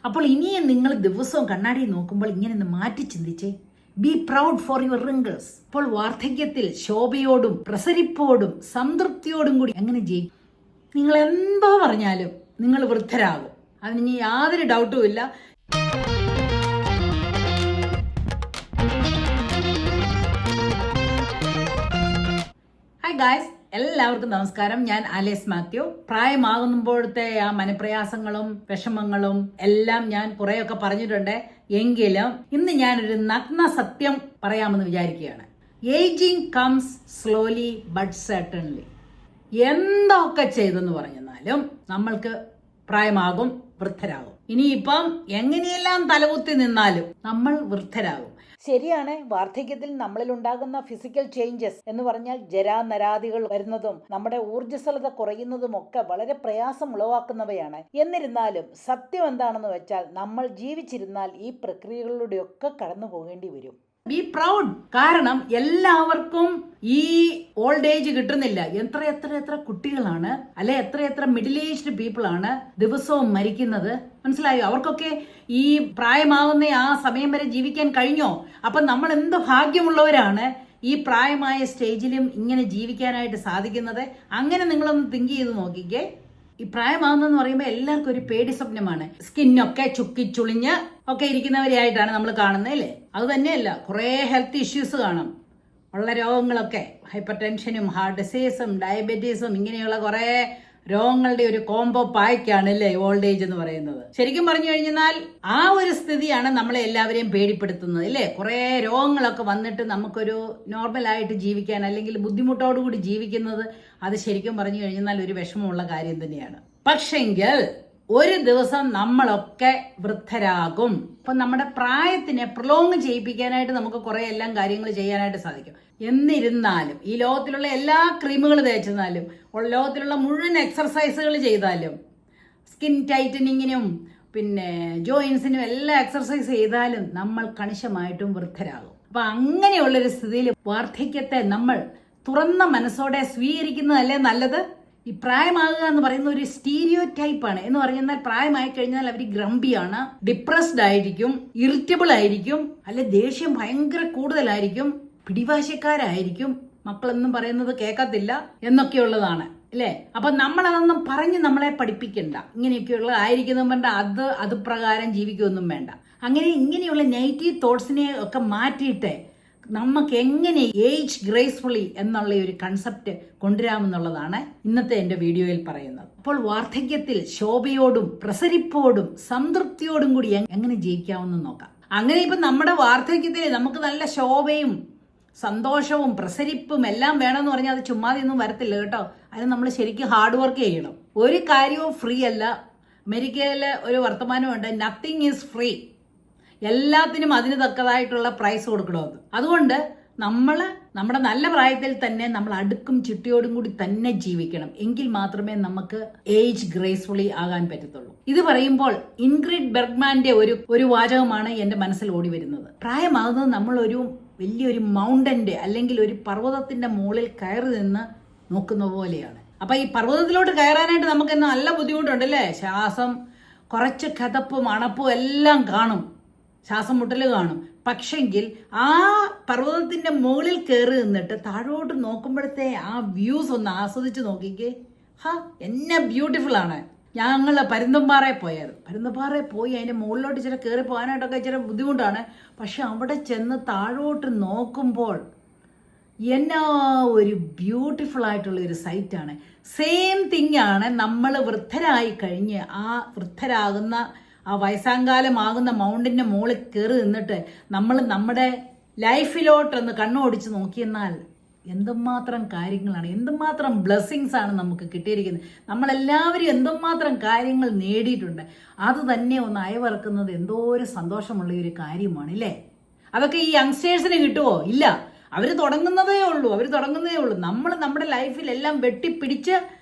അപ്പോൾ ഇനിയും നിങ്ങൾ ദിവസവും കണ്ണാടി നോക്കുമ്പോൾ ഇങ്ങനെ ഒന്ന് മാറ്റി ചിന്തിച്ചേ. Be proud for your wrinkles. അപ്പോൾ വാർദ്ധക്യത്തിൽ ശോഭയോടും പ്രസരിപ്പോടും സംതൃപ്തിയോടും കൂടി എങ്ങനെ ചെയ്യും? നിങ്ങൾ എന്തോ പറഞ്ഞാലും നിങ്ങൾ വൃദ്ധരാകും, അതിന് യാതൊരു ഡൗട്ടും ഇല്ല. ഹായ് ഗായ്സ്, എല്ലാവർക്കും നമസ്കാരം. ഞാൻ ആലേസ് മാത്യു. പ്രായമാകുമ്പോഴത്തെ ആ മനപ്രയാസങ്ങളും വിഷമങ്ങളും എല്ലാം ഞാൻ കുറെയൊക്കെ പറഞ്ഞിട്ടുണ്ട്. എങ്കിലും ഇന്ന് ഞാനൊരു നഗ്ന സത്യം പറയാമെന്ന് വിചാരിക്കുകയാണ്. Ageing comes slowly but certainly. എന്തൊക്കെ ചെയ്തെന്ന് പറഞ്ഞാലും നമ്മൾക്ക് പ്രായമാകും, വൃദ്ധരാകും. ഇനിയിപ്പം എങ്ങനെയെല്ലാം തലകുത്തി നിന്നാലും നമ്മൾ വൃദ്ധരാകും. ശരിയാണ്, വാർദ്ധക്യത്തിൽ നമ്മളിൽ ഉണ്ടാകുന്ന ഫിസിക്കൽ ചേഞ്ചസ് എന്ന് പറഞ്ഞാൽ ജരാനരാദികൾ വരുന്നതും നമ്മുടെ ഊർജ്ജസ്വലത കുറയുന്നതും ഒക്കെ വളരെ പ്രയാസം ഉളവാക്കുന്നവയാണ്. എന്നിരുന്നാലും സത്യം എന്താണെന്ന് വെച്ചാൽ നമ്മൾ ജീവിച്ചിരുന്നാൽ ഈ പ്രക്രിയകളിലൂടെയൊക്കെ കടന്നു പോകേണ്ടി വരും. Be proud. കാരണം എല്ലാവർക്കും ഈ ഓൾഡ് ഏജ് കിട്ടുന്നില്ല. എത്ര കുട്ടികളാണ്, അല്ലെ എത്ര മിഡിൽ ഏജ്ഡ് പീപ്പിൾ ആണ് ദിവസവും മരിക്കുന്നത്. മനസ്സിലായോ? അവർക്കൊക്കെ ഈ പ്രായമാകുന്ന ആ സമയം വരെ ജീവിക്കാൻ കഴിഞ്ഞോ? അപ്പൊ നമ്മൾ എന്ത് ഭാഗ്യമുള്ളവരാണ് ഈ പ്രായമായ സ്റ്റേജിലും ഇങ്ങനെ ജീവിക്കാനായിട്ട് സാധിക്കുന്നത്. അങ്ങനെ നിങ്ങളൊന്ന് തിങ്ക് ചെയ്ത് നോക്കിക്കേ. ഈ പ്രായമാകുന്നെന്ന് പറയുമ്പോൾ എല്ലാവർക്കും ഒരു പേടി സ്വപ്നമാണ്. സ്കിന്നൊക്കെ ചുക്കിച്ചുളിഞ്ഞ് ഒക്കെ ഇരിക്കുന്നവരെയായിട്ടാണ് നമ്മൾ കാണുന്നത്, അല്ലേ? അത് തന്നെയല്ല, കുറേ ഹെൽത്ത് ഇഷ്യൂസ് കാണും. ഉള്ള രോഗങ്ങളൊക്കെ ഹൈപ്പർ ടെൻഷനും ഹാർട്ട് ഡിസീസും ഡയബറ്റീസും ഇങ്ങനെയുള്ള കുറേ രോഗങ്ങളുടെ ഒരു കോംബോ പായ്ക്കാണ് അല്ലേ ഓൾഡ് ഏജ് എന്ന് പറയുന്നത്. ശരിക്കും പറഞ്ഞു കഴിഞ്ഞാൽ ആ ഒരു സ്ഥിതിയാണ് നമ്മളെ എല്ലാവരെയും പേടിപ്പെടുത്തുന്നത്, അല്ലേ? കുറേ രോഗങ്ങളൊക്കെ വന്നിട്ട് നമുക്കൊരു നോർമലായിട്ട് ജീവിക്കാൻ അല്ലെങ്കിൽ ബുദ്ധിമുട്ടോടുകൂടി ജീവിക്കുന്നത്, അത് ശരിക്കും പറഞ്ഞു കഴിഞ്ഞാൽ ഒരു വിഷമമുള്ള കാര്യം തന്നെയാണ്. പക്ഷെങ്കിൽ ഒരു ദിവസം നമ്മളൊക്കെ വൃദ്ധരാകും. അപ്പൊ നമ്മുടെ പ്രായത്തിനെ പ്രൊലോങ് ചെയ്യിപ്പിക്കാനായിട്ട് നമുക്ക് കുറെ എല്ലാം കാര്യങ്ങൾ ചെയ്യാനായിട്ട് സാധിക്കും. എന്നിരുന്നാലും ഈ ലോകത്തിലുള്ള എല്ലാ ക്രീമുകൾ തേച്ചാലും ലോകത്തിലുള്ള മുഴുവൻ എക്സർസൈസുകൾ ചെയ്താലും സ്കിൻ ടൈറ്റനിങ്ങിനും പിന്നെ ജോയിൻസിനും എല്ലാം എക്സർസൈസ് ചെയ്താലും നമ്മൾ കണിശമായിട്ടും വൃദ്ധരാകും. അപ്പൊ അങ്ങനെയുള്ളൊരു സ്ഥിതിയിൽ വാർദ്ധക്യത്തെ നമ്മൾ തുറന്ന മനസ്സോടെ സ്വീകരിക്കുന്നതല്ലേ നല്ലത്. ഈ പ്രായമാകുക എന്ന് പറയുന്ന ഒരു സ്റ്റീരിയോ ടൈപ്പാണ്. എന്ന് പറഞ്ഞാൽ പ്രായമായി കഴിഞ്ഞാൽ അവർ ഗ്രംബിയാണ്, ഡിപ്രസ്ഡ് ആയിരിക്കും, ഇറിറ്റബിൾ ആയിരിക്കും, അല്ലെ ദേഷ്യം ഭയങ്കര കൂടുതലായിരിക്കും, പിടിവാശക്കാരായിരിക്കും, മക്കളൊന്നും പറയുന്നത് കേൾക്കത്തില്ല എന്നൊക്കെയുള്ളതാണ്, അല്ലേ? അപ്പൊ നമ്മളതൊന്നും പറഞ്ഞ് നമ്മളെ പഠിപ്പിക്കണ്ട. ഇങ്ങനെയൊക്കെയുള്ള ആയിരിക്കുന്നതും വേണ്ട, അത് പ്രകാരം ജീവിക്കുകയൊന്നും വേണ്ട. അങ്ങനെ ഇങ്ങനെയുള്ള നെഗറ്റീവ് തോട്ട്സിനെ ഒക്കെ മാറ്റിയിട്ട് നമുക്ക് എങ്ങനെ ഏജ് ഗ്രേസ്ഫുള്ളി എന്നുള്ള ഒരു കൺസെപ്റ്റ് കൊണ്ടുവരാമെന്നുള്ളതാണ് ഇന്നത്തെ എൻ്റെ വീഡിയോയിൽ പറയുന്നത്. അപ്പോൾ വാർദ്ധക്യത്തിൽ ശോഭയോടും പ്രസരിപ്പോടും സംതൃപ്തിയോടും കൂടി എങ്ങനെ ജീവിക്കാമെന്ന് നോക്കാം. അങ്ങനെ ഇപ്പൊ നമ്മുടെ വാർദ്ധക്യത്തിൽ നമുക്ക് നല്ല ശോഭയും സന്തോഷവും പ്രസരിപ്പും എല്ലാം വേണമെന്ന് പറഞ്ഞാൽ അത് ചുമ്മാതെയൊന്നും വരത്തില്ല കേട്ടോ. അതിന് നമ്മൾ ശരിക്കും ഹാർഡ് വർക്ക് ചെയ്യണം. ഒരു കാര്യവും ഫ്രീ അല്ല. അമേരിക്കയിൽ ഒരു വർത്തമാനമുണ്ട്, നത്തിങ് ഈസ് ഫ്രീ. എല്ലാത്തിനും അതിന് തക്കതായിട്ടുള്ള പ്രൈസ് കൊടുക്കണമെന്ന്. അതുകൊണ്ട് നമ്മൾ നമ്മുടെ നല്ല പ്രായത്തിൽ തന്നെ നമ്മൾ അടുക്കും ചിട്ടയോടും കൂടി തന്നെ ജീവിക്കണം. എങ്കിൽ മാത്രമേ നമുക്ക് ഏജ് ഗ്രേസ്ഫുള്ളി ആകാൻ പറ്റത്തുള്ളൂ. ഇത് പറയുമ്പോൾ ഇൻഗ്രിഡ് ബെർഗ്മാന്റെ ഒരു വാചകമാണ് എന്റെ മനസ്സിൽ ഓടി വരുന്നത്. പ്രായമാകുന്നത് നമ്മൾ ഒരു വലിയൊരു മൗണ്ടന്റെ അല്ലെങ്കിൽ ഒരു പർവ്വതത്തിന്റെ മുകളിൽ കയറി നിന്ന് നോക്കുന്ന പോലെയാണ്. അപ്പൊ ഈ പർവ്വതത്തിലോട്ട് കയറാനായിട്ട് നമുക്ക് നല്ല ബുദ്ധിമുട്ടുണ്ടല്ലേ? ശ്വാസം കുറച്ച് കഥപ്പും അണപ്പും എല്ലാം കാണും, ശ്വാസം മുട്ടൽ കാണും. പക്ഷെങ്കിൽ ആ പർവ്വതത്തിന്റെ മുകളിൽ കയറി നിന്നിട്ട് താഴോട്ട് നോക്കുമ്പോഴത്തെ ആ വ്യൂസ് ഒന്ന് ആസ്വദിച്ച് നോക്കിക്കേ. എന്നെ ബ്യൂട്ടിഫുൾ ആണ്. ഞങ്ങൾ പരുന്തുംപാറയിൽ പോയായിരുന്നു. പരുന്തുംപാറയിൽ പോയി അതിന്റെ മുകളിലോട്ട് ഇച്ചിരി കയറി പോകാനായിട്ടൊക്കെ ഇച്ചിരി ബുദ്ധിമുട്ടാണ്. പക്ഷെ അവിടെ ചെന്ന് താഴോട്ട് നോക്കുമ്പോൾ എന്നാ ഒരു ബ്യൂട്ടിഫുൾ ആയിട്ടുള്ള ഒരു സൈറ്റാണ്. സെയിം തിങ് ആണ് നമ്മൾ വൃദ്ധരായി കഴിഞ്ഞ് ആ വൃദ്ധരാകുന്ന ആ വയസ്സാങ്കാലമാകുന്ന മൗണ്ടിന്റെ മുകളിൽ കയറി നിന്നിട്ട് നമ്മൾ നമ്മുടെ ലൈഫിലോട്ടൊന്ന് കണ്ണോടിച്ച് നോക്കിയെന്നാൽ എന്തുമാത്രം കാര്യങ്ങളാണ്, എന്തുമാത്രം ബ്ലെസ്സിങ്സ് ആണ് നമുക്ക് കിട്ടിയിരിക്കുന്നത്. നമ്മളെല്ലാവരും എന്തുമാത്രം കാര്യങ്ങൾ നേടിയിട്ടുണ്ട്. അത് തന്നെ ഒന്ന് അയവിറക്കുന്നത് എന്തോ ഒരു സന്തോഷമുള്ള ഒരു കാര്യമാണ്, ഇല്ലേ? അതൊക്കെ ഈ യങ്സ്റ്റേഴ്സിന് കിട്ടുമോ? ഇല്ല. അവർ തുടങ്ങുന്നതേ ഉള്ളൂ. നമ്മൾ നമ്മുടെ ലൈഫിൽ എല്ലാം വെട്ടിപ്പിടിച്ച്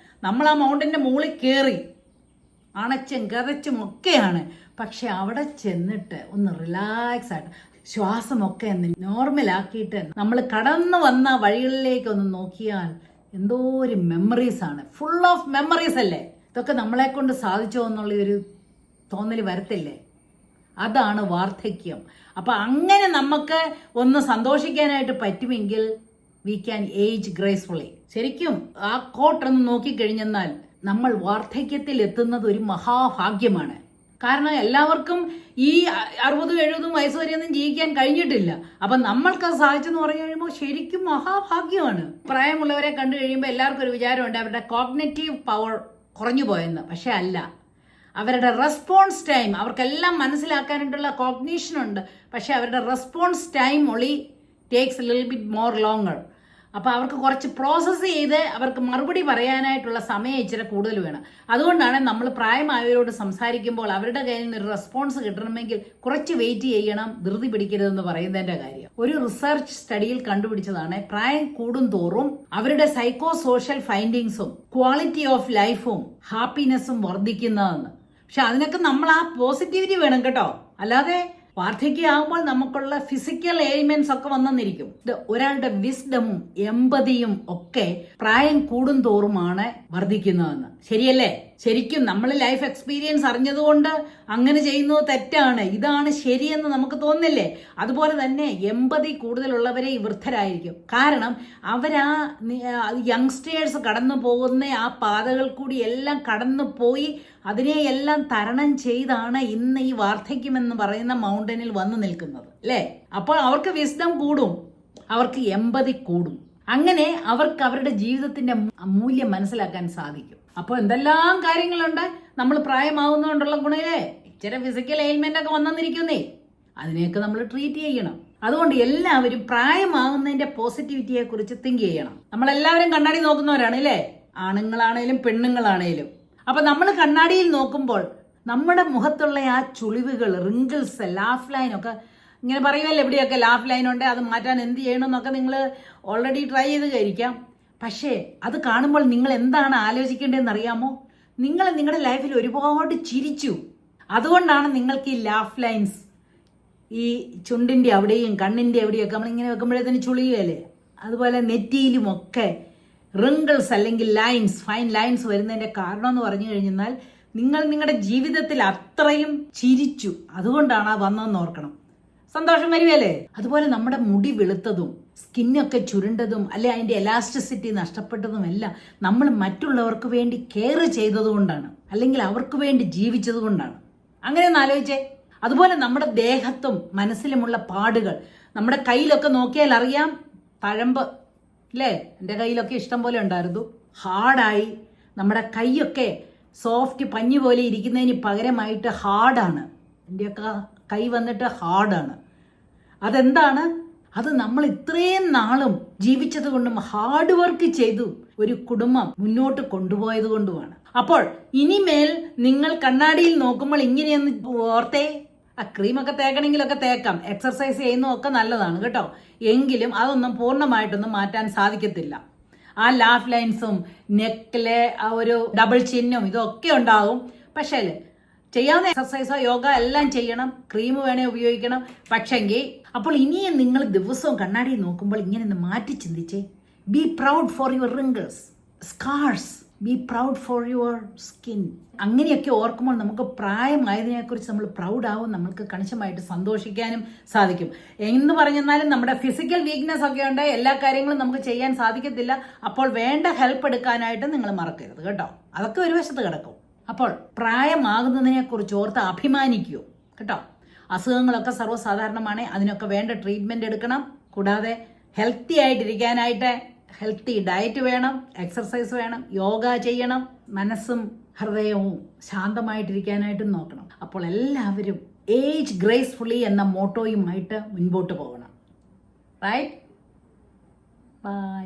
നമ്മൾ ആ മൗണ്ടിന്റെ മുകളിൽ കയറി അണച്ചും കതച്ചും ഒക്കെയാണ്. പക്ഷെ അവിടെ ചെന്നിട്ട് ഒന്ന് റിലാക്സ് ആയിട്ട് ശ്വാസമൊക്കെ ഒന്ന് നോർമലാക്കിയിട്ട് നമ്മൾ കടന്നു വന്ന വഴികളിലേക്ക് ഒന്ന് നോക്കിയാൽ എന്തോ ഒരു മെമ്മറീസ് ആണ്. ഫുൾ ഓഫ് മെമ്മറീസ് അല്ലേ? ഇതൊക്കെ നമ്മളെ കൊണ്ട് സാധിച്ചോ എന്നുള്ള ഒരു തോന്നൽ വരത്തില്ലേ? അതാണ് വാർദ്ധക്യം. അപ്പൊ അങ്ങനെ നമുക്ക് ഒന്ന് സന്തോഷിക്കാനായിട്ട് പറ്റുമെങ്കിൽ വി ക്യാൻ ഏജ് ഗ്രേസ്ഫുള്ളി. ശരിക്കും ആ കോട്ടൊന്ന് നോക്കിക്കഴിഞ്ഞെന്നാൽ നമ്മൾ വാർദ്ധക്യത്തിൽ എത്തുന്നത് ഒരു മഹാഭാഗ്യമാണ്. കാരണം എല്ലാവർക്കും ഈ 60-70 വയസ്സ് വരെയൊന്നും ജീവിക്കാൻ കഴിഞ്ഞിട്ടില്ല. അപ്പൊ നമ്മൾക്ക് അത് സാധിച്ചെന്ന് പറഞ്ഞു കഴിയുമ്പോൾ ശരിക്കും മഹാഭാഗ്യമാണ്. പ്രായമുള്ളവരെ കണ്ടു കഴിയുമ്പോൾ എല്ലാവർക്കും ഒരു വിചാരമുണ്ട് അവരുടെ കോഗ്നിറ്റീവ് പവർ കുറഞ്ഞു പോയെന്ന്. പക്ഷെ അല്ല, അവരുടെ റെസ്പോൺസ് ടൈം, അവർക്കെല്ലാം മനസ്സിലാക്കാനായിട്ടുള്ള കോഗ്നീഷൻ ഉണ്ട്. പക്ഷെ അവരുടെ റെസ്പോൺസ് ടൈം ഒളി takes little bit more longer. അപ്പോൾ അവർക്ക് കുറച്ച് പ്രോസസ്സ് ചെയ്ത് അവർക്ക് മറുപടി പറയാനായിട്ടുള്ള സമയം ഇച്ചിരി കൂടുതൽ വേണം. അതുകൊണ്ടാണ് നമ്മൾ പ്രായമായവരോട് സംസാരിക്കുമ്പോൾ അവരുടെ കയ്യിൽ നിന്ന് ഒരു റെസ്പോൺസ് കിട്ടണമെങ്കിൽ കുറച്ച് വെയിറ്റ് ചെയ്യണം, ധൃതി പിടിക്കരുതെന്ന് പറയുന്നതിന്റെ കാര്യം. ഒരു റിസർച്ച് സ്റ്റഡിയിൽ കണ്ടുപിടിച്ചതാണ് പ്രായം കൂടും തോറും അവരുടെ സൈക്കോ സോഷ്യൽ ഫൈൻഡിങ്സും ക്വാളിറ്റി ഓഫ് ലൈഫും ഹാപ്പിനെസ്സും വർദ്ധിക്കുന്നതെന്ന്. പക്ഷെ അതിനൊക്കെ നമ്മൾ ആ പോസിറ്റിവിറ്റി വേണം കേട്ടോ. അല്ലാതെ വാർദ്ധക്യമാകുമ്പോൾ നമുക്കുള്ള ഫിസിക്കൽ എലിമെന്റ്സ് ഒക്കെ വന്നെന്നിരിക്കും. ഇത് ഒരാളുടെ വിസ്ഡമും എമ്പതിയും ഒക്കെ പ്രായം കൂടും തോറുമാണ് വർദ്ധിക്കുന്നതെന്ന്. ശരിയല്ലേ? ശരിക്കും നമ്മൾ ലൈഫ് എക്സ്പീരിയൻസ് അറിഞ്ഞതുകൊണ്ട് അങ്ങനെ ചെയ്യുന്നത് തെറ്റാണ്, ഇതാണ് ശരിയെന്ന് നമുക്ക് തോന്നില്ലേ? അതുപോലെ തന്നെ എമ്പതി കൂടുതലുള്ളവരെ വൃദ്ധരായിരിക്കും. കാരണം അവരാ യങ്സ്റ്റേഴ്സ് കടന്നു പോകുന്ന ആ പാതകൾ കൂടി എല്ലാം കടന്നു പോയി അതിനെയെല്ലാം തരണം ചെയ്താണ് ഇന്ന് ഈ വാർദ്ധക്യം എന്ന് പറയുന്ന മൗണ്ടനിൽ വന്നു നിൽക്കുന്നത് അല്ലേ? അപ്പോൾ അവർക്ക് വിസ്ഡം കൂടും, അവർക്ക് എമ്പതി കൂടും. അങ്ങനെ അവർക്ക് അവരുടെ ജീവിതത്തിന്റെ മൂല്യം മനസ്സിലാക്കാൻ സാധിക്കും. അപ്പോൾ എന്തെല്ലാം കാര്യങ്ങളുണ്ട് നമ്മൾ പ്രായമാകുന്നതുകൊണ്ടുള്ള ഗുണയില്ലേ? ഇച്ചിരി ഫിസിക്കൽ എയിൽമെന്റ് ഒക്കെ വന്നിരിക്കുന്നേ, അതിനെയൊക്കെ നമ്മൾ ട്രീറ്റ് ചെയ്യണം. അതുകൊണ്ട് എല്ലാവരും പ്രായമാകുന്നതിന്റെ പോസിറ്റിവിറ്റിയെ കുറിച്ച് തിങ്ക് ചെയ്യണം. നമ്മളെല്ലാവരും കണ്ണാടി നോക്കുന്നവരാണ് അല്ലേ? ആണുങ്ങളാണേലും പെണ്ണുങ്ങളാണേലും. അപ്പൊ നമ്മൾ കണ്ണാടിയിൽ നോക്കുമ്പോൾ നമ്മുടെ മുഖത്തുള്ള ആ ചുളിവുകൾ, റിങ്കിൾസ്, ലാഫ് ലൈൻ ഒക്കെ ഇങ്ങനെ പറയുമല്ലോ, എവിടെയൊക്കെ ലാഫ് ലൈൻ ഉണ്ട്, അത് മാറ്റാൻ എന്ത് ചെയ്യണമെന്നൊക്കെ നിങ്ങൾ ഓൾറെഡി ട്രൈ ചെയ്ത് കഴിക്കാം. പക്ഷേ അത് കാണുമ്പോൾ നിങ്ങൾ എന്താണ് ആലോചിക്കേണ്ടതെന്ന് അറിയാമോ? നിങ്ങൾ നിങ്ങളുടെ ലൈഫിൽ ഒരുപാട് ചിരിച്ചു, അതുകൊണ്ടാണ് നിങ്ങൾക്ക് ഈ ലാഫ് ലൈൻസ് ഈ ചുണ്ടിൻ്റെ അവിടെയും കണ്ണിൻ്റെ എവിടെയൊക്കെ നമ്മളിങ്ങനെ വെക്കുമ്പോഴത്തേന് ചുളിയുകയല്ലേ, അതുപോലെ നെറ്റിയിലുമൊക്കെ റിങ്കിൾസ് അല്ലെങ്കിൽ ലൈൻസ്, ഫൈൻ ലൈൻസ് വരുന്നതിൻ്റെ കാരണം എന്ന് പറഞ്ഞു കഴിഞ്ഞാൽ നിങ്ങൾ നിങ്ങളുടെ ജീവിതത്തിൽ അത്രയും ചിരിച്ചു, അതുകൊണ്ടാണ് ആ വന്നതെന്ന് ഓർക്കണം. സന്തോഷം വരുമല്ലേ? അതുപോലെ നമ്മുടെ മുടി വെളുത്തതും സ്കിന്നൊക്കെ ചുരുണ്ടതും അല്ലെ അതിൻ്റെ എലാസ്റ്റിസിറ്റി നഷ്ടപ്പെട്ടതും എല്ലാം നമ്മൾ മറ്റുള്ളവർക്ക് വേണ്ടി കെയർ ചെയ്തതുകൊണ്ടാണ്, അല്ലെങ്കിൽ അവർക്ക് വേണ്ടി ജീവിച്ചത് കൊണ്ടാണ്. അങ്ങനെ ഒന്ന് ആലോചിച്ചേ. അതുപോലെ നമ്മുടെ ദേഹത്തും മനസ്സിലുമുള്ള പാടുകൾ, നമ്മുടെ കയ്യിലൊക്കെ നോക്കിയാൽ അറിയാം, തഴമ്പ് അല്ലേ? എൻ്റെ കയ്യിലൊക്കെ ഇഷ്ടം പോലെ ഉണ്ടായിരുന്നു. ഹാർഡായി നമ്മുടെ കൈയൊക്കെ സോഫ്റ്റ് പഞ്ഞു പോലെ ഇരിക്കുന്നതിന് പകരമായിട്ട് ഹാർഡാണ്. എൻ്റെയൊക്കെ കൈ വന്നിട്ട് ഹാർഡാണ്. അതെന്താണ്? അത് നമ്മൾ ഇത്രയും നാളും ജീവിച്ചത് കൊണ്ടും ഹാർഡ് വർക്ക് ചെയ്തു ഒരു കുടുംബം മുന്നോട്ട് കൊണ്ടുപോയത് കൊണ്ടുമാണ്. അപ്പോൾ ഇനിമേൽ നിങ്ങൾ കണ്ണാടിയിൽ നോക്കുമ്പോൾ ഇങ്ങനെയൊന്ന് ഓർത്തേ, ആ ക്രീമൊക്കെ തേക്കണമെങ്കിലൊക്കെ തേക്കാം, എക്സർസൈസ് ചെയ്യുന്നതൊക്കെ നല്ലതാണ് കേട്ടോ. എങ്കിലും അതൊന്നും പൂർണ്ണമായിട്ടൊന്നും മാറ്റാൻ സാധിക്കത്തില്ല. ആ ലാഫ് ലൈൻസും നെക്കിലെ ആ ഒരു ഡബിൾ ചിഹ്നും ഇതൊക്കെ ഉണ്ടാകും. പക്ഷേ ചെയ്യാവുന്ന എക്സർസൈസോ യോഗ എല്ലാം ചെയ്യണം, ക്രീം വേണേ ഉപയോഗിക്കണം. പക്ഷെങ്കിൽ അപ്പോൾ ഇനിയും നിങ്ങൾ ദിവസവും കണ്ണാടി നോക്കുമ്പോൾ ഇങ്ങനെ ഒന്ന് മാറ്റി ചിന്തിച്ചേ. Be proud for your wrinkles, scars, be proud for your skin. അങ്ങനെയൊക്കെ ഓർക്കുമ്പോൾ നമുക്ക് പ്രായമായതിനെക്കുറിച്ച് നമ്മൾ പ്രൗഡാവും, നമുക്ക് കണിശമായിട്ട് സന്തോഷിക്കാനും സാധിക്കും. എന്ന് പറഞ്ഞാലും നമ്മുടെ ഫിസിക്കൽ വീക്ക്നെസ് ഒക്കെ ഉണ്ട്, എല്ലാ കാര്യങ്ങളും നമുക്ക് ചെയ്യാൻ സാധിക്കത്തില്ല. അപ്പോൾ വേണ്ട ഹെൽപ്പ് എടുക്കാനായിട്ട് നിങ്ങൾ മറക്കരുത് കേട്ടോ. അതൊക്കെ ഒരു വശത്ത് കിടക്കും. അപ്പോൾ പ്രായമാകുന്നതിനെ കുറിച്ച് ഓർത്ത് അഭിമാനിക്കൂ കേട്ടോ. അസുഖങ്ങളൊക്കെ സർവ്വസാധാരണമാണ്, അതിനൊക്കെ വേണ്ട ട്രീറ്റ്മെന്റ് എടുക്കണം. കൂടാതെ ഹെൽത്തി ആയിട്ടിരിക്കാനായിട്ട് ഹെൽത്തി ഡയറ്റ് വേണം, എക്സർസൈസ് വേണം, യോഗ ചെയ്യണം, മനസ്സും ഹൃദയവും ശാന്തമായിട്ടിരിക്കാനായിട്ടും നോക്കണം. അപ്പോൾ എല്ലാവരും ഏജ് ഗ്രേസ്ഫുള്ളി എന്ന മോട്ടോയുമായിട്ട് മുൻപോട്ട് പോകണം. റൈറ്റ്? ബൈ.